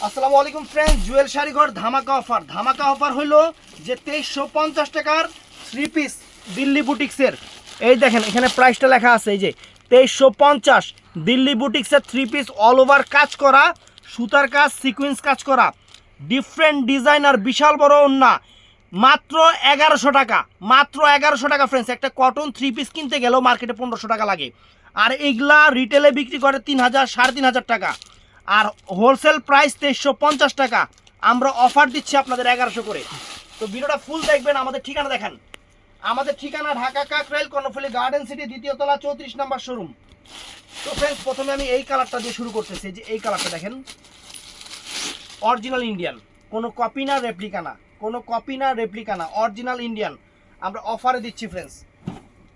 আসসালামু আলাইকুম ফ্রেন্ডস, জুয়েল শাড়িঘর ধামাকা অফার হলো যে 2350 টাকার 3 পিস দিল্লি বুটিক্সের। এই দেখেন এখানে প্রাইসটা লেখা আছে, এই যে 2350 দিল্লি বুটিক্সের 3 পিস অল ওভার কাজ করা, সুতার কাজ, সিকোয়েন্স কাজ করা, ডিফারেন্ট ডিজাইনার, বিশাল বড় ওন্না, মাত্র 1100 টাকা। মাত্র 1100 টাকা ফ্রেন্ডস। একটা কটন 3 পিস কিনতে গেলেও মার্কেটে 1500 টাকা লাগে, আর এইগুলা রিটেলে বিক্রি করে 3000 3500 টাকা, আর হোলসেল প্রাইস 2350 টাকা। আমরা অফার দিচ্ছি আপনাদের 1100 করে। তো ভিডিওটা ফুল দেখবেন। আমাদের ঠিকানা দেখেন, আমাদের ঠিকানা ঢাকা কাকরাইল কর্ণফুলী গার্ডেন সিটি, দ্বিতীয় তলা, 34 নম্বর শোরুম। তো ফ্রেন্ডস, প্রথমে আমি এই কালারটা দিয়ে শুরু করতেছি। যে এই কালারটা দেখেন, অরিজিনাল ইন্ডিয়ান, কোনো কপি না, রেপ্লিকা না, কোনো কপি না, রেপ্লিকা না, অরিজিনাল ইন্ডিয়ান আমরা অফারে দিচ্ছি ফ্রেন্ডস।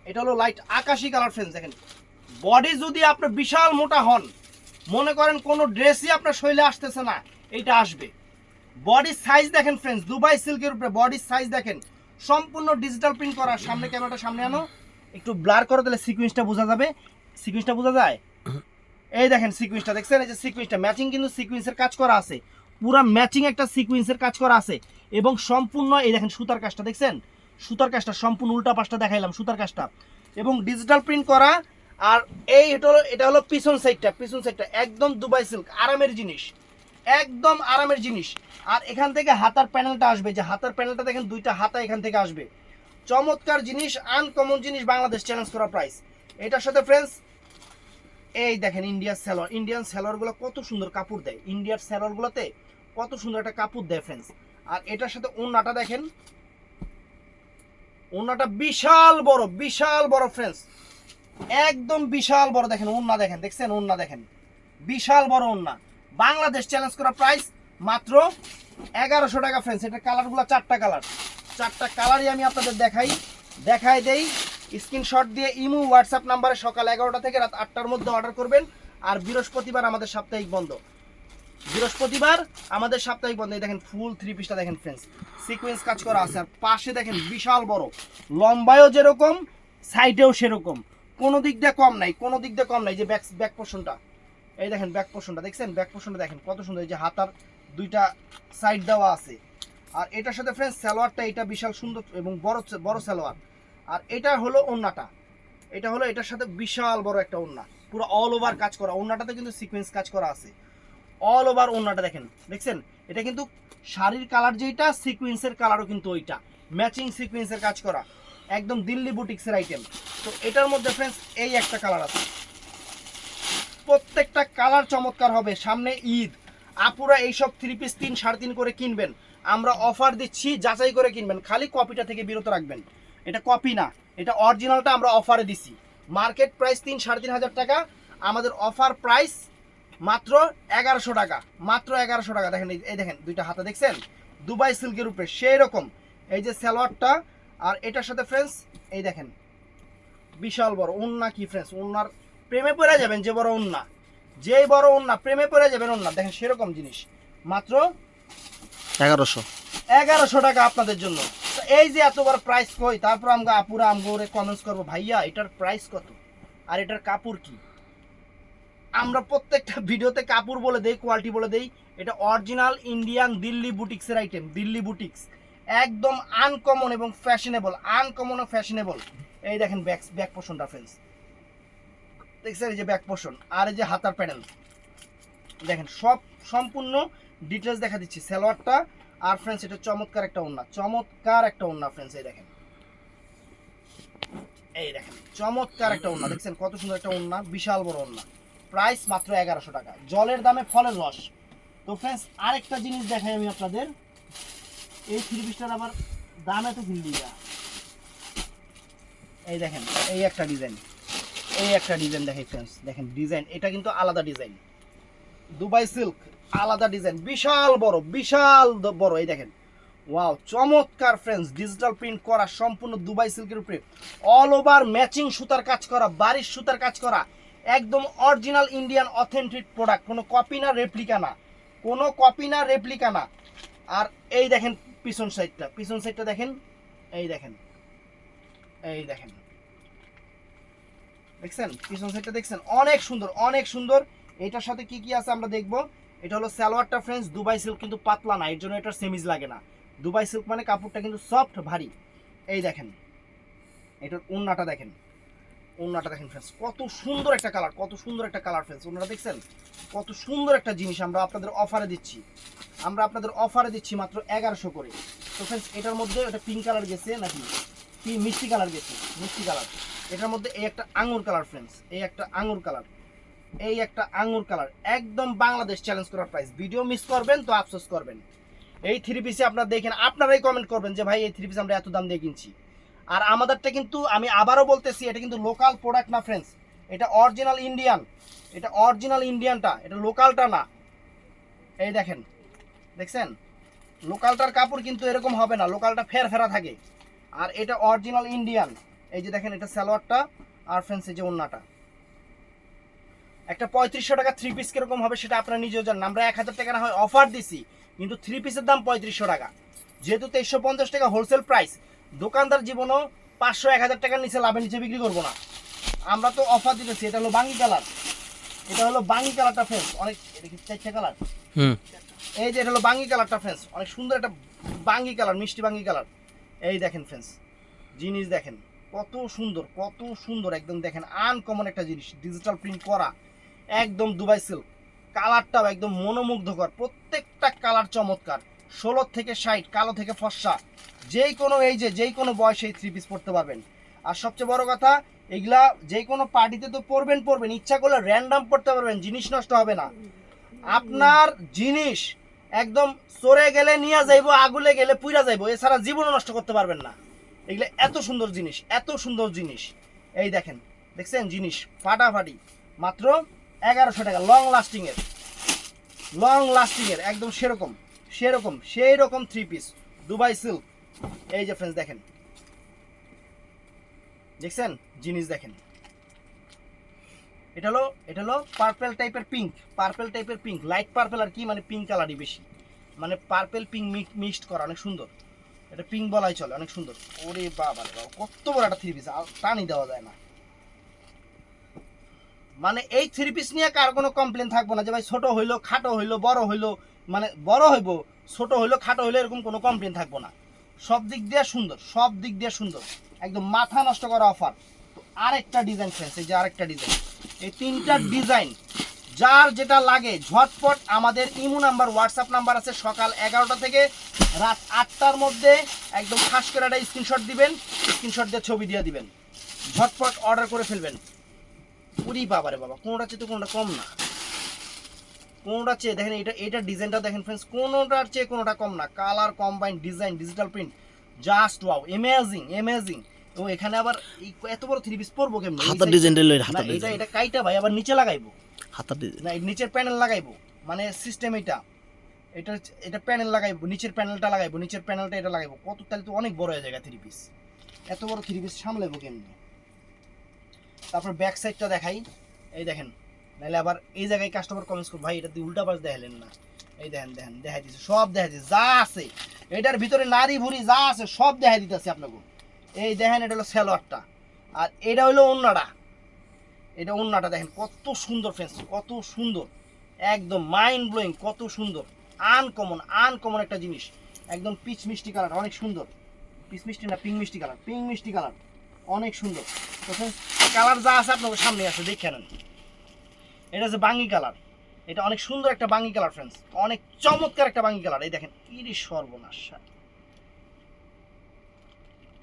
এটা হলো লাইট আকাশি কালার ফ্রেন্ডস। দেখেন বডি যদি আপনার বিশাল মোটা হন, মনে করেন কোনো ড্রেসই আপনার শরীরে আসতেছে না, এইটা আসবে। বডির সাইজ দেখেন ফ্রেন্ডস, দুবাই সিল্কের উপরে বডির সাইজ দেখেন, সম্পূর্ণ ডিজিটাল প্রিন্ট করা। সামনে ক্যামেরাটা সামনে আনো, একটু ব্লার করো, তাহলে সিকোয়েন্সটা বোঝা যাবে। সিকোয়েন্সটা বোঝা যায়, এই দেখেন সিকোয়েন্সটা দেখছেন, এই যে সিকোয়েন্সটা ম্যাচিং, কিন্তু সিকোয়েন্সের কাজ করা আছে, পুরো ম্যাচিং একটা সিকোয়েন্সের কাজ করা আছে। এবং সম্পূর্ণ এই দেখেন সুতার কাজটা দেখছেন, সুতার কাজটা সম্পূর্ণ উল্টা পাশটা দেখাইলাম, সুতার কাজটা এবং ডিজিটাল প্রিন্ট করা। আর এই এটা হলো পিছন সাইডটা একদম দুবাই সিল্ক, আরামের জিনিস, একদম আরামের জিনিস। আর এখান থেকে হাতার প্যানেলটা আসবে, যে হাতার প্যানেলটা দেখেন, দুইটা হাতা এখান থেকে আসবে। চমৎকার জিনিস, আনকমন জিনিস, বাংলাদেশ চ্যালেঞ্জ করা প্রাইস। এটার সাথে ফ্রেন্ডস এই দেখেন ইন্ডিয়ান সেলরগুলো কত সুন্দর কাপড় দেয়, ইন্ডিয়ার সেলরগুলোতে কত সুন্দর একটা কাপড় দেয় ফ্রেন্ডস। আর এটার সাথে ওন্নাটা দেখেন, ওন্নাটা বিশাল বড় ফ্রেন্ডস, একদম বিশাল বড়। দেখেন ওন্না দেখেন, দেখছেন ওন্না দেখেন, বিশাল বড় ওন্না। বাংলাদেশ চ্যালেঞ্জ করা প্রাইস মাত্র 1100 টাকা ফ্রেন্ডস। এটা কালারগুলো চারটা কালারই আমি আপনাদের দেখাই দেই। স্ক্রিনশট দিয়ে ইমো হোয়াটসঅ্যাপ নাম্বারে সকাল 11টা থেকে রাত 8টার মধ্যে অর্ডার করবেন। আর বৃহস্পতিবার আমাদের সাপ্তাহিক বন্ধ, এই দেখেন ফুল 3 পিসটা দেখেন ফ্রেন্ডস, সিকোয়েন্স কাজ করা আছে। আর পাশে দেখেন বিশাল বড়, লম্বায়ও যেরকম, সাইডেও সেরকম, কোনো দিক দিয়ে কম নাই, যে ব্যাক পোর্শনটা, এই দেখেন ব্যাক পোর্শনটা দেখছেন, ব্যাক পোর্শনটা দেখেন কত সুন্দর, এই যে হাতার দুইটা সাইড দেওয়া আছে। আর এটার সাথে ফ্রেন্ডস সালোয়ারটা, এটা বিশাল সুন্দর এবং বড় সালোয়ার। আর এটা হলো ওন্নাটা, এটার সাথে বিশাল বড় একটা ওন্না, পুরো অল ওভার কাজ করা। ওন্নাটাতে কিন্তু সিকোয়েন্স কাজ করা আছে, অল ওভার ওন্নাটা দেখছেন। এটা কিন্তু শাড়ির কালার যেটা, সিকোয়েন্সের কালারও কিন্তু ওইটা, ম্যাচিং সিকোয়েন্সের কাজ করা, একদম দিল্লি বুটিক্সের আইটেম। তো এটার মধ্যে ফ্রেন্ডস এই একটা কালার আছে, প্রত্যেকটা কালার চমৎকার হবে। সামনে ঈদ, আপুরা এইসব 3 পিস 3 3.5 করে কিনবেন, আমরা অফার দিচ্ছি, যাচাই করে কিনবেন, খালি কপিটা থেকে বিরত রাখবেন। এটা কপি না, এটা অরিজিনালটা আমরা অফারে দিচ্ছি। মার্কেট প্রাইস 3 3.5 টাকা, আমাদের অফার প্রাইস মাত্র 1100 টাকা, মাত্র 1100 টাকা। দেখেন এই দেখেন দুইটা হাতা দেখছেন, দুবাই সিল্কের উপরে সেই রকম, এই যে সালোয়ারটা। আর এটার সাথে ফ্রেন্ডস এই দেখেন বিশাল বড় ওন্না, কি ফ্রেন্ডস ওন্নার প্রেমে পড়ে যাবেন, যে বড় ওন্না, যেই বড় ওন্না প্রেমে পড়ে যাবেন ওন্না। দেখেন সেরকম জিনিস, মাত্র 1100 টাকা আপনাদের জন্য। তো এই যে এত বড় প্রাইস কই, তারপর আমরা আপুরা আমগোরে কমেন্টস করবো, ভাইয়া এটার প্রাইস কত আর এটার কাপড় কি। আমরা প্রত্যেকটা ভিডিওতে কাপড় বলে দেই, কোয়ালিটি বলে দেই। এটা অরিজিনাল ইন্ডিয়ান দিল্লি বুটিক্সের আইটেম, দিল্লি বুটিক্স, একদম আনকমন এবং ফ্যাশনেবল। এই দেখেন ব্যাক পোর্শনটা ফ্রেন্ডস দেখছেন, এই যে ব্যাক পোর্শন, আর এই যে হাতার প্যানেল দেখেন, সব সম্পূর্ণ ডিটেলস দেখা দিচ্ছি সালোয়ারটা। আর ফ্রেন্ডস এটা চমৎকার একটা ওন্না ফ্রেন্ডস, এই দেখেন চমৎকার একটা ওন্না দেখছেন, কত সুন্দর একটা ওন্না, বিশাল বড় ওন্না। প্রাইস মাত্র 1100 টাকা, জলের দামে ফলের রস। তো ফ্রেন্ডস আরেকটা জিনিস দেখাই আমি আপনাদের, এই 3 পিসটার আবার দাম এত ভিড়। এই দেখেন এই একটা ডিজাইন দেখাই ফ্রেন্ডস, দেখেন ডিজাইন, এটা কিন্তু আলাদা ডিজাইন, দুবাই সিল্ক আলাদা ডিজাইন, বিশাল বড়। এই দেখেন ওয়াও, চমৎকার ফ্রেন্ডস, ডিজিটাল প্রিন্ট করা, সম্পূর্ণ দুবাই সিল্কের উপরে অল ওভার ম্যাচিং সুতার কাজ করা, বারিশ সুতার কাজ করা, একদম অরিজিনাল ইন্ডিয়ান অথেন্টিক প্রোডাক্ট, কোনো কপি না, রেপ্লিকা না। আর এই দেখেন পিছন সাইডটা দেখেন, এই দেখেন দেখছেন পিছন সাইডটা দেখছেন, অনেক সুন্দর। এটার সাথে কি আছে আমরা দেখবো। এটা হলো সালোয়ারটা ফ্রেন্ডস, দুবাই সিল্ক কিন্তু পাতলা না, এর জন্য এটা সেমিজ লাগে না। দুবাই সিল্ক মানে কাপড়টা কিন্তু সফট ভারী। এই দেখেন এটার ওড়নাটা দেখেন, ওড়নাটা দেখেন ফ্রেন্ডস, কত সুন্দর একটা কালার, কত সুন্দর একটা কালার ফ্রেন্ডস। ওড়নাটা দেখছেন কত সুন্দর একটা জিনিস আমরা আপনাদের অফারে দিচ্ছি, আমরা আপনাদের অফারে দিচ্ছি মাত্র 1100 করে। তো ফ্রেন্ডস এটার মধ্যে এটা পিঙ্ক কালার গেছে নাকি কি মিষ্টি কালার গেছে, মিষ্টি কালার। এটার মধ্যে এই একটা আঙুর কালার ফ্রেন্ডস, এই একটা আঙুর কালার, এই একটা আঙুর কালার, একদম বাংলাদেশ চ্যালেঞ্জ করার প্রাইস। ভিডিও মিস করবেন তো আফসোস করবেন। এই থ্রি পিসে আপনারা দেখেন, আপনারাই কমেন্ট করবেন যে ভাই এই থ্রি পিস আমরা এত দাম দিয়ে কিনছি। আর আমাদেরটা কিন্তু আমি আবারও বলতেছি, এটা কিন্তু লোকাল প্রোডাক্ট না ফ্রেন্ডস, এটা অরিজিনাল ইন্ডিয়ান, এটা অরিজিনাল ইন্ডিয়ানটা, এটা লোকালটা না। এই দেখেন, দেখছেন লোকালটার কাপড় কিন্তু এরকম হবে না, লোকালটা ফেরা থাকে, আর এটা অরিজিনাল ইন্ডিয়ান। এই যে দেখেন এটা সালোয়ারটা, আর ফ্রেন্ডস এই যে ওড়নাটা। একটা 3500 টাকা থ্রি পিস কিরকম হবে সেটা আপনারা নিজেও জানেন। আমরা 1000 টাকা না হয় অফার দিছি, কিন্তু থ্রি পিসের দাম 3500 টাকা, যেহেতু 2350 টাকা হোলসেল প্রাইস। দোকানদার জীবনও 500-1000 টাকার নিচে লাভের নিচে বিক্রি করবো না, আমরা তো অফার দিতেছি। এটা হলো বাঙ্গি কালার, এটা হলো বাঙ্গি কালারটা ফ্রেন্ডস, অনেক এটা কি 4টা কালার, এই যে এটা হলো বাঙ্গি কালারটা ফ্রেন্ডস, অনেক সুন্দর একটা বাঙ্গি কালার, মিষ্টি বাঙ্গি কালার। এই দেখেন ফ্রেন্ডস জিনিস দেখেন কত সুন্দর, কত সুন্দর, একদম দেখেন আনকমন একটা জিনিস, ডিজিটাল প্রিন্ট করা, একদম দুবাই সিল্ক। কালারটাও একদম মনোমুগ্ধকর, প্রত্যেকটা কালার চমৎকার। 16 থেকে 60, কালো থেকে ফর্সা, যেই কোনো এই যে যেই কোনো বয়সে এই থ্রি পিস পরতে পারবেন। আর সবচেয়ে বড় কথা, এগুলা যে কোনো পার্টিতে তো পরবেন, ইচ্ছা করলে র্যান্ডাম পড়তে পারবেন, জিনিস নষ্ট হবে না। আপনার জিনিস একদম সরে গেলে নিয়ে যাইবো, আগুলে গেলে পুইরা যাইবো, এছাড়া জীবনও নষ্ট করতে পারবেন না। এগুলো এত সুন্দর জিনিস, এত সুন্দর জিনিস। এই দেখেন, দেখছেন জিনিস ফাটাফাটি, মাত্র 1100 টাকা। লং লাস্টিং এর একদম সেই রকম থ্রি পিস দুবাই সিল্ক। এই যে ফ্রেন্ডস দেখেন, দেখছেন জিনিস দেখেন, এটা হলো পার্পল টাইপের পিঙ্ক, লাইট পার্পল আর কি, মানে পিঙ্ক কালারই বেশি, মানে পার্পল পিঙ্ক মিক্সড করা, অনেক সুন্দর। এটা পিঙ্ক বলাই চলে, অনেক সুন্দর। ওরে বাবা রে বাবা, কত বড় একটা থ্রি পিস, টানি দেওয়া যায় না। মানে এই থ্রি পিস নিয়ে কার কোনো কমপ্লেন থাকবো না যে ভাই ছোট হইলো, খাটো হইলো, বড় হইলো, মানে বড় হইবো, ছোট হইলো, খাটো হইলো, এরকম কোনো কমপ্লেন থাকবো না। সব দিক দিয়ে সুন্দর, একদম মাথা নষ্ট করা অফার। তো আরেকটা ডিজাইন ফ্রেন্ডস, এই যে আরেকটা ডিজাইন, এই তিনটা ডিজাইন যার যেটা লাগে ঝটপট আমাদের ইমো নাম্বার, হোয়াটসঅ্যাপ নাম্বার আছে, সকাল 11টা থেকে রাত 8টার মধ্যে একদম খাস করে একটা স্ক্রিনশট দিবেন, স্ক্রিনশট দিয়ে ছবি দিয়ে দিবেন, ঝটপট অর্ডার করে ফেলবেন। পুরি বাবা রে বাবা, কোনোটা চেয়ে তো কোনোটা কম না, কোনোটা চেয়ে দেখেন, এটা ডিজাইনটা দেখেন ফ্রেন্ডস, কোনোটার চেয়ে কোনোটা কম না। Colour combine, design, digital print, just wow, amazing. তো এখানে আবার এত বড় থ্রি পিস পরবো কেমনে? হাতার ডিজাইনটা লই, হাতার ডিজাইন এটা কাইটা ভাই আবার নিচে লাগাইবো, হাতার ডিজাইন না নিচের প্যানেল লাগাইবো, মানে সিস্টেম এটা প্যানেল লাগাইবো, নিচের প্যানেলটা লাগাইবো, নিচের প্যানেলটা এটা লাগাইবো, কত তাহলে তো অনেক বড় হয়ে যায় থ্রি পিস। এত বড় থ্রি পিস সামলাইবো কেমনি? তারপর ব্যাক সাইডটা দেখাই, এই দেখেন, নাহলে আবার এই জায়গায় কাস্টমার কমেন্টস করবে ভাই এটা দিয়ে উল্টা পাশ দেখালেন না। এই দেখেন দেখাই দিচ্ছে, সব দেখাই দিচ্ছে, যা আছে এটার ভিতরে নারী ভুড়ি যা আছে সব দেখাই দিতেছে আপনাকে। এই দেখেন এটা হলো সালোয়ারটা, আর এটা হলো ওড়নাটা, এটা ওড়নাটা দেখেন কত সুন্দর ফ্রেন্ডস, কত সুন্দর, একদম মাইন্ড ব্লোয়িং, কত সুন্দর, আনকমন একটা জিনিস, একদম পিচ মিষ্টি কালার, অনেক সুন্দর। পিচ মিষ্টি না, পিঙ্ক মিষ্টি কালার, অনেক সুন্দর। তো কালার যা আছে আপনাদের সামনে আছে, দেখে নেন। এটা হচ্ছে বাঙ্গি কালার, এটা অনেক সুন্দর একটা বাঙ্গি কালার ফ্রেন্ডস, অনেক চমৎকার একটা বাঙ্গি কালার। এই দেখেন কি সর্বনাশ।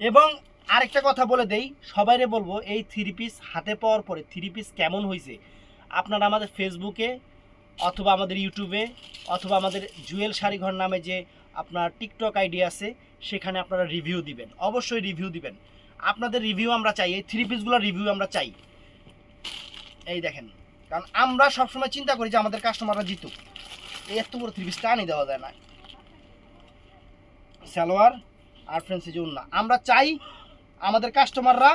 এবং আরেকটা কথা বলে দেই, সবাইরে বলবো, এই থ্রি পিস হাতে পাওয়ার পরে থ্রি পিস কেমন হয়েছে আপনারা আমাদের ফেসবুকে অথবা আমাদের ইউটিউবে অথবা আমাদের জুয়েল শাড়িঘর নামে যে আপনার টিকটক আইডি আছে সেখানে আপনারা রিভিউ দিবেন, অবশ্যই রিভিউ দিবেন। আপনাদের রিভিউ আমরা চাই, এই থ্রি পিসগুলোর রিভিউ আমরা চাই। এই দেখেন, কারণ আমরা সবসময় চিন্তা করি যে আমাদের কাস্টমাররা জিতুক, এই এত বড় থ্রি পিস টানি দেওয়া যায় না। সালোয়ার আর ফ্রেন্ডস যে ওড়না, আমরা চাই আমাদের কাস্টমাররা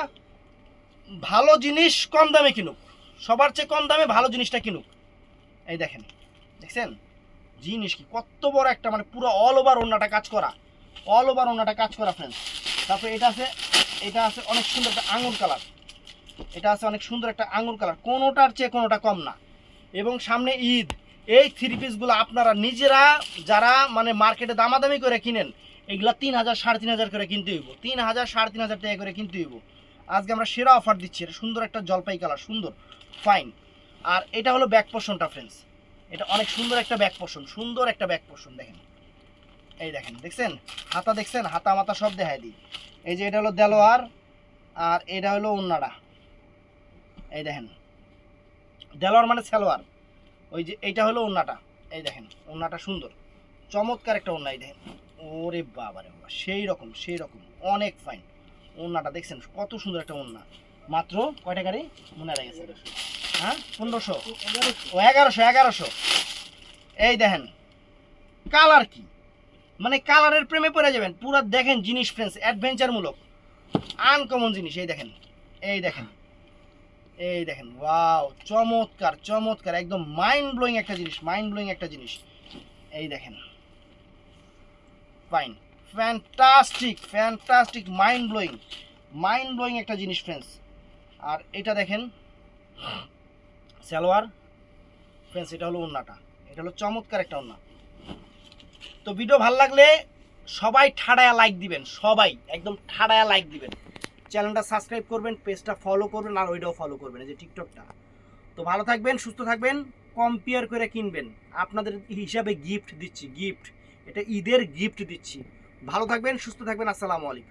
ভালো জিনিস কম দামে কিনুক, সবার চেয়ে কম দামে ভালো জিনিসটা কিনুক। এই দেখেন, দেখছেন জিনিস কি কত বড় একটা, মানে পুরো অল ওভার ওড়নাটা কাজ করা, ফ্রেন্ডস। তারপরে এটা আছে অনেক সুন্দর একটা আঙুর কালার, কোনোটার চেয়ে কোনোটা কম না। এবং সামনে ঈদ, এই থ্রি পিসগুলো আপনারা নিজেরা যারা মানে মার্কেটে দামাদামি করে কিনেন, এগুলা 3000 3500 করে কিনতে হইব, 3000 3500 টাকা করে কিনতে হইব। আজকে আমরা সেরা অফার দিচ্ছি। এটা সুন্দর একটা জলপাই কালার, সুন্দর ফাইন। আর এটা হলো ব্যাক পোর্শনটা ফ্রেন্ডস, এটা অনেক সুন্দর একটা ব্যাক পোর্শন, সুন্দর একটা ব্যাক পোর্শন। দেখেন, এই দেখেন, দেখছেন হাতা, দেখছেন হাতা মাতা সব দেখাই দিই। এই যে এটা হলো দেলোয়ার, আর এটা হলো ওন্নাটা। এই দেখেন, দেলোয়ার মানে সালোয়ার, ওই যে এইটা হলো ওন্নাটা। এই দেখেন ওন্নাটা সুন্দর চমৎকার একটা ওন্না। এই দেখেন, ওরে বাবা রে বাবা, সেই রকম সেই রকম, অনেক ফাইন ওন্নাটা। দেখছেন কত সুন্দর একটা ওন্না। মাত্র কয় টাকারই মনে রাখা গেছে? হ্যাঁ 1500, ও 1100। এই দেখেন কালার কি, মানে কালারের প্রেমে পড়ে যাবেন পুরা। দেখেন জিনিস ফ্রেন্ডস, অ্যাডভেঞ্চারমূলক আনকমন জিনিস। এই দেখেন, এই দেখেন, এই দেখেন, ওয়াও, চমৎকার চমৎকার, একদম মাইন্ড ব্লোয়িং একটা জিনিস, মাইন্ড ব্লোয়িং একটা জিনিস। এই দেখেন, fine, fantastic fantastic, mind blowing একটা জিনিস ফ্রেন্ডস। আর এটা দেখেন সালোয়ার ফ্রেন্ডস, এটা হলো ওন্নাটা, এটা হলো চমৎকার একটা ওন্না। তো ভিডিও ভালো লাগলে সবাই ঠাড়ায়া লাইক দিবেন, সবাই একদম ঠাড়ায়া লাইক দিবেন, চ্যানেলটা সাবস্ক্রাইব করবেন, পেজটা ফলো করবেন, আর ওইটাও ফলো করবেন, এই যে টিকটকটা। তো ভালো থাকবেন, সুস্থ থাকবেন, কম্পেয়ার করে কিনবেন। আপনাদের হিসাবে গিফট দিচ্ছি, গিফট, এটা ঈদের গিফট দিচ্ছি। ভালো থাকবেন, সুস্থ থাকবেন, আসসালামু আলাইকুম।